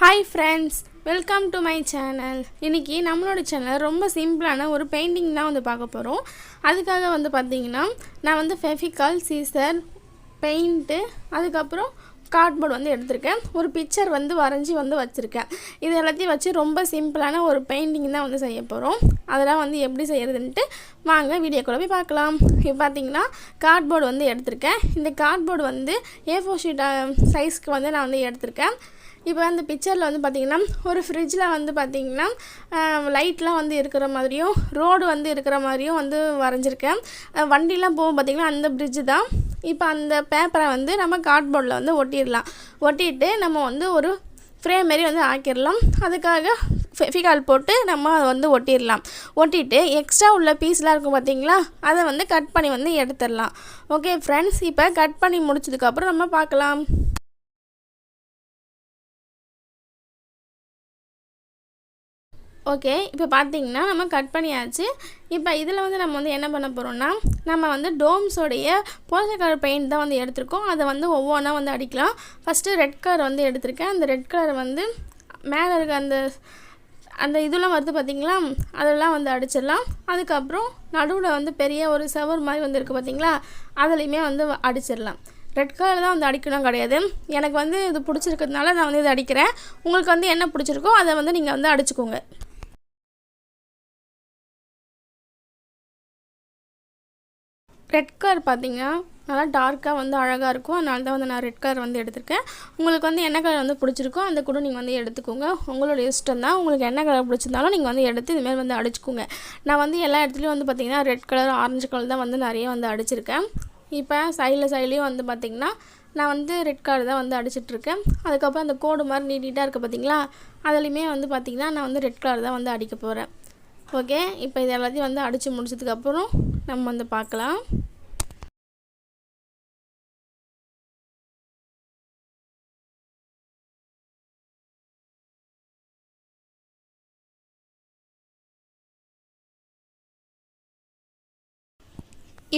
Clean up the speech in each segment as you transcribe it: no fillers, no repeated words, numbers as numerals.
Hi friends, welcome to my channel. இன்னைக்கு நம்மளோட channel ரொம்ப சிம்பிளான ஒரு பெயிண்டிங் தான் வந்து பார்க்க போறோம். அதுக்காக வந்து பாத்தீங்கன்னா நான் வந்து ஃபெவிகால், சீசர், பெயிண்ட் அதுக்கு அப்புறம் கார்ட்போர்ட் வந்து எடுத்துர்க்கேன். ஒரு பிக்சர் வந்து வரைஞ்சி வந்து வச்சிருக்கேன். இது எல்லாத்தையும் வச்சு ரொம்ப சிம்பிளான ஒரு பெயிண்டிங் தான் வந்து செய்ய போறோம். அதெல்லாம் வந்து எப்படி செய்யறதுன்னு வாங்க வீடியோக்குள்ள போய் பார்க்கலாம். இப்போ பாத்தீங்கன்னா கார்ட்போர்ட் வந்து எடுத்துர்க்கேன். இந்த கார்ட்போர்ட் வந்து A4 ஷீட் சைஸ்க்கு வந்து நான் வந்து எடுத்துர்க்கேன். இப்போ அந்த பிக்சரில் வந்து பார்த்திங்கன்னா ஒரு ஃப்ரிட்ஜில் வந்து பார்த்திங்கன்னா லைட்லாம் வந்து இருக்கிற மாதிரியும் ரோடு வந்து இருக்கிற மாதிரியும் வந்து வரைஞ்சிருக்கேன். வண்டிலாம் போகும் பார்த்திங்கன்னா அந்த பிரிட்ஜு தான். இப்போ அந்த பேப்பரை வந்து நம்ம கார்ட்போர்டில் வந்து ஒட்டிடலாம். ஒட்டிட்டு நம்ம வந்து ஒரு ஃப்ரேம் மாரி வந்து ஆக்கிடலாம். அதுக்காக ஃபெவிகால் போட்டு நம்ம வந்து ஒட்டிடலாம். ஒட்டிட்டு எக்ஸ்ட்ரா உள்ள பீஸ்லாம் இருக்கும் பார்த்திங்களா, அதை வந்து கட் பண்ணி வந்து எடுத்துடலாம். ஓகே ஃப்ரெண்ட்ஸ், இப்போ கட் பண்ணி முடிச்சதுக்கப்புறம் நம்ம பார்க்கலாம். ஓகே, இப்போ பார்த்தீங்கன்னா நம்ம கட் பண்ணியாச்சு. இப்போ இதில் வந்து நம்ம வந்து என்ன பண்ண போகிறோம்னா, நம்ம வந்து டோம்ஸோடைய போஸ்டர் கலர் பெயிண்ட் தான் வந்து எடுத்திருக்கோம். அதை வந்து ஒவ்வொன்றா வந்து அடிக்கலாம். ஃபஸ்ட்டு ரெட் கலர் வந்து எடுத்திருக்கேன். அந்த ரெட் கலரை வந்து மேலே இருக்க அந்த இதெல்லாம் வருது பார்த்திங்களா, அதெல்லாம் வந்து அடிச்சிடலாம். அதுக்கப்புறம் நடுவில் வந்து பெரிய ஒரு செவர் மாதிரி வந்து இருக்குது பார்த்திங்களா, அதுலேயுமே வந்து அடிச்சிடலாம். ரெட் கலர் தான் வந்து அடிக்கணும் கிடையாது. எனக்கு வந்து இது பிடிச்சிருக்கிறதுனால நான் வந்து இதை அடிக்கிறேன். உங்களுக்கு வந்து என்ன பிடிச்சிருக்கோ அதை வந்து நீங்கள் வந்து அடிச்சுக்கோங்க. ரெட் கலர் பார்த்திங்கன்னா நல்லா டார்க்காக வந்து அழகாக இருக்கும். அதனால தான் வந்து நான் ரெட் கலர் வந்து எடுத்திருக்கேன். உங்களுக்கு வந்து என்ன கலர் வந்து பிடிச்சிருக்கோ அந்த கூட நீங்கள் வந்து எடுத்துக்கோங்க. உங்களுடைய இஷ்டம் தான். உங்களுக்கு என்ன கலர் பிடிச்சிருந்தாலும் நீங்கள் வந்து எடுத்து இதுமாரி வந்து அடிச்சுக்கோங்க. நான் வந்து எல்லா இடத்துலையும் வந்து பார்த்திங்கன்னா ரெட் கலர், ஆரஞ்சு கலர் தான் வந்து நிறைய வந்து அடிச்சிருக்கேன். இப்போ சைட்லேயும் வந்து பார்த்திங்கன்னா நான் வந்து ரெட் கலர் தான் வந்து அடிச்சிட்ருக்கேன். அதுக்கப்புறம் அந்த கோடு மாதிரி நீட்டாக இருக்குது பார்த்திங்களா, அதுலேயுமே வந்து பார்த்திங்கன்னா நான் வந்து ரெட் கலர் தான் வந்து அடிக்க போகிறேன். ஓகே, இப்போ இது எல்லாத்தையும் வந்து அடித்து முடிச்சதுக்கப்புறம் நம்ம வந்து பார்க்கலாம்.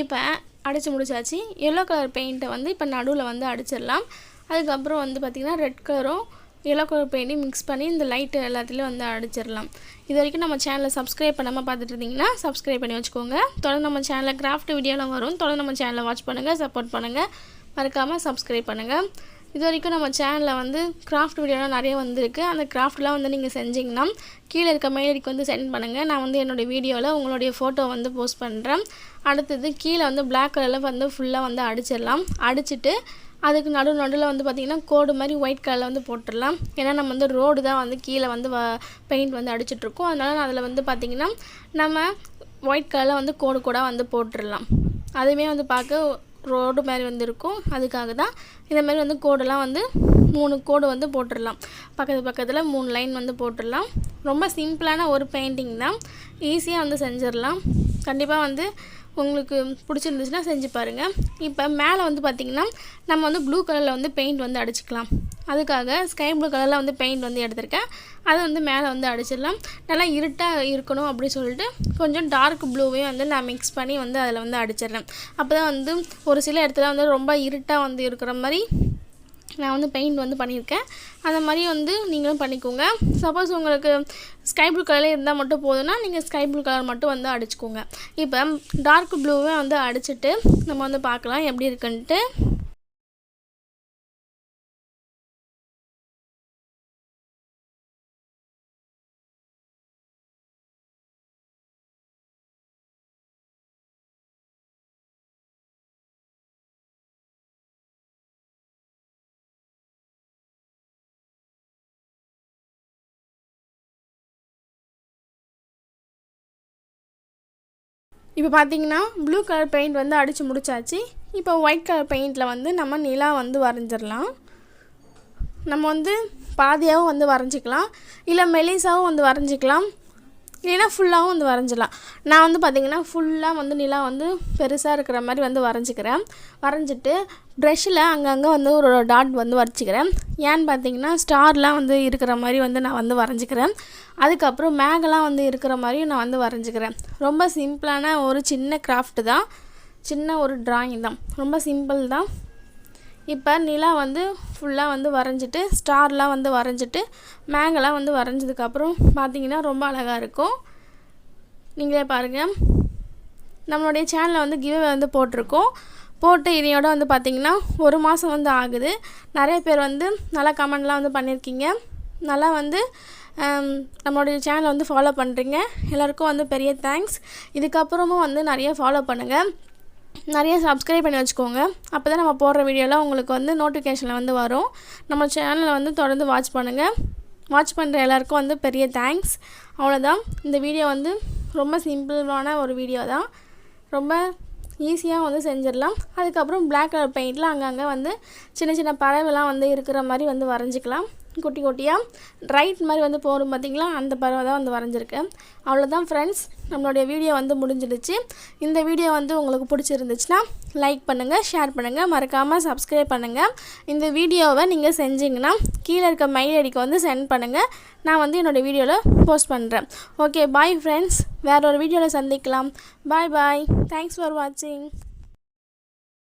இப்போ அடித்து முடிச்சாச்சு. எல்லோ கலர் பெயிண்ட்டை வந்து இப்போ நடுவில் வந்து அடிச்சிடலாம். அதுக்கப்புறம் வந்து பார்த்திங்கன்னா ரெட் கலரும் எல்லோ கலர் பெயிண்ட்டையும் மிக்ஸ் பண்ணி இந்த லைட்டு எல்லாத்துலேயும் வந்து அடிச்சிடலாம். இது வரைக்கும் நம்ம சேனலை சப்ஸ்கிரைப் பண்ணாமல் பார்த்துட்டு இருந்தீங்கன்னா சப்ஸ்கிரைப் பண்ணி வச்சுக்கோங்க. தொடர்ந்து நம்ம சேனலில் கிராஃப்ட் வீடியோலாம் வரும். தொடர்ந்து நம்ம சேனலை வாட்ச் பண்ணுங்கள், சப்போர்ட் பண்ணுங்கள், மறக்காமல் சப்ஸ்கிரைப் பண்ணுங்கள். இது வரைக்கும் நம்ம சேனலில் வந்து கிராஃப்ட் வீடியோலாம் நிறைய வந்திருக்கு. அந்த கிராஃப்ட்லாம் வந்து நீங்கள் செஞ்சிங்கன்னா கீழே இருக்க மெயில் ஐடிக்கு வந்து சென்ட் பண்ணுங்கள். நான் வந்து என்னுடைய வீடியோவில் உங்களுடைய ஃபோட்டோ வந்து போஸ்ட் பண்ணுறேன். அடுத்தது கீழே வந்து பிளாக் கலரில் வந்து ஃபுல்லாக வந்து அடிச்சிடலாம். அடிச்சுட்டு அதுக்கு நடுவில் வந்து பார்த்திங்கன்னா கோடு மாதிரி ஒயிட் கலரில் வந்து போட்டுடலாம். ஏன்னா நம்ம வந்து ரோடு தான் வந்து கீழே வந்து பெயிண்ட் வந்து அடிச்சிட்ருக்கோம். அதனால் அதில் வந்து பார்த்திங்கன்னா நம்ம ஒயிட் கலரில் வந்து கோடு கூட வந்து போட்டுடலாம். அதுவுமே வந்து பார்க்க ரோடு மாதிரி வந்து இருக்கும். அதுக்காக தான் இந்த மாதிரி வந்து கோடெல்லாம் வந்து 3 கோடு வந்து போட்டுடலாம். பக்கத்தில் 3 லைன் வந்து போட்டுடலாம். ரொம்ப சிம்பிளான ஒரு பெயிண்டிங் தான். ஈஸியாக வந்து செஞ்சிடலாம். கண்டிப்பாக வந்து உங்களுக்கு பிடிச்சிருந்துச்சுன்னா செஞ்சு பாருங்கள். இப்போ மேலே வந்து பார்த்திங்கன்னா நம்ம வந்து ப்ளூ கலரில் வந்து பெயிண்ட் வந்து அடிச்சுக்கலாம். அதுக்காக ஸ்கை ப்ளூ கலரில் வந்து பெயிண்ட் வந்து எடுத்திருக்கேன். அதை வந்து மேலே வந்து அடிச்சிடலாம். நல்லா இருட்டாக இருக்கணும் அப்படின்னு சொல்லிட்டு கொஞ்சம் டார்க் ப்ளூவையும் வந்து நான் மிக்ஸ் பண்ணி வந்து அதில் வந்து அடிச்சிடுறேன். அப்போ தான் வந்து ஒரு சில இடத்துல வந்து ரொம்ப இருட்டாக வந்து இருக்கிற மாதிரி நான் வந்து பெயிண்ட் வந்து பண்ணியிருக்கேன். அந்த மாதிரி வந்து நீங்களும் பண்ணிக்கோங்க. சப்போஸ் உங்களுக்கு ஸ்கை ப்ளூ கலரில் இருந்தால் மட்டும் போதும்னா நீங்கள் ஸ்கை ப்ளூ கலர் மட்டும் வந்து அடிச்சுக்கோங்க. இப்போ டார்க் ப்ளூவே வந்து அடிச்சுட்டு நம்ம வந்து பார்க்கலாம் எப்படி இருக்குன்ட்டு. இப்போ பார்த்தீங்கன்னா ப்ளூ கலர் பெயிண்ட் வந்து அடித்து முடிச்சாச்சு. இப்போ ஒயிட் கலர் பெயிண்டில் வந்து நம்ம நிலா வந்து வரைஞ்சிடலாம். நம்ம வந்து பாதியாகவும் வந்து வரைஞ்சிக்கலாம், இல்லை மெலிசாவும் வந்து வரைஞ்சிக்கலாம், இல்லைன்னா ஃபுல்லாகவும் வந்து வரைஞ்சிடலாம். நான் வந்து பார்த்திங்கன்னா ஃபுல்லாக வந்து நிலா வந்து பெருசாக இருக்கிற மாதிரி வந்து வரைஞ்சிக்கிறேன். வரைஞ்சிட்டு ப்ரெஷ்ஷில் அங்கங்கே வந்து ஒரு டாட் வந்து வரைச்சிக்கிறேன். ஏன்னு பார்த்திங்கன்னா ஸ்டார்லாம் வந்து இருக்கிற மாதிரி வந்து நான் வந்து வரைஞ்சிக்கிறேன். அதுக்கப்புறம் மேகெல்லாம் வந்து இருக்கிற மாதிரியும் நான் வந்து வரைஞ்சிக்கிறேன். ரொம்ப சிம்பிளான ஒரு சின்ன கிராஃப்ட் தான், சின்ன ஒரு ட்ராயிங் தான், ரொம்ப சிம்பிள் தான். இப்போ நிலா வந்து ஃபுல்லாக வந்து வரைஞ்சிட்டு ஸ்டார்லாம் வந்து வரைஞ்சிட்டு மேங்கெல்லாம் வந்து வரைஞ்சதுக்கப்புறம் பார்த்திங்கன்னா ரொம்ப அழகாக இருக்கும். நீங்களே பாருங்கள். நம்மளுடைய சேனலில் வந்து கிவ்அவே வந்து போட்டிருக்கோம். போட்டு இதையோட வந்து பார்த்திங்கன்னா 1 மாதம் வந்து ஆகுது. நிறைய பேர் வந்து நல்லா கமெண்ட்லாம் வந்து பண்ணியிருக்கீங்க. நல்லா வந்து நம்மளுடைய சேனலை வந்து ஃபாலோ பண்ணுறீங்க. எல்லாருக்கும் வந்து பெரிய தேங்க்ஸ். இதுக்கப்புறமும் வந்து நிறைய ஃபாலோ பண்ணுங்கள். நிறைய சப்ஸ்கிரைப் பண்ணி வச்சுக்கோங்க. அப்போ தான் நம்ம போடுற வீடியோலாம் உங்களுக்கு வந்து நோட்டிஃபிகேஷனில் வந்து வரும். நம்ம சேனலை வந்து தொடர்ந்து வாட்ச் பண்ணுங்கள். வாட்ச் பண்ணுற எல்லாருக்கும் வந்து பெரிய தேங்க்ஸ். அவ்வளோதான். இந்த வீடியோ வந்து ரொம்ப சிம்பிளான ஒரு வீடியோ தான். ரொம்ப ஈஸியாக வந்து செஞ்சிடலாம். அதுக்கப்புறம் பிளாக் கலர் பெயிண்டில் அங்கங்கே வந்து சின்ன சின்ன பறவைலாம் வந்து இருக்கிற மாதிரி வந்து வரைஞ்சிக்கலாம். குட்டி குட்டியாக ரைட் மாதிரி வந்து போடும் பார்த்திங்களா, அந்த பறவை தான் வந்து வரைஞ்சிருக்கேன். அவ்வளோதான் ஃப்ரெண்ட்ஸ், நம்மளுடைய வீடியோ வந்து முடிஞ்சிடுச்சு. இந்த வீடியோ வந்து உங்களுக்கு பிடிச்சிருந்துச்சுன்னா லைக் பண்ணுங்கள், ஷேர் பண்ணுங்கள், மறக்காமல் சப்ஸ்கிரைப் பண்ணுங்கள். இந்த வீடியோவை நீங்கள் செஞ்சிங்கன்னா கீழே இருக்க மெயில் ஐடிக்கு வந்து சென்ட் பண்ணுங்கள். நான் வந்து என்னோடய வீடியோவில் போஸ்ட் பண்ணுறேன். Okay, bye friends. வேறு ஒரு வீடியோவில் சந்திக்கலாம். பாய் பாய். தேங்க்ஸ் ஃபார் வாட்சிங்.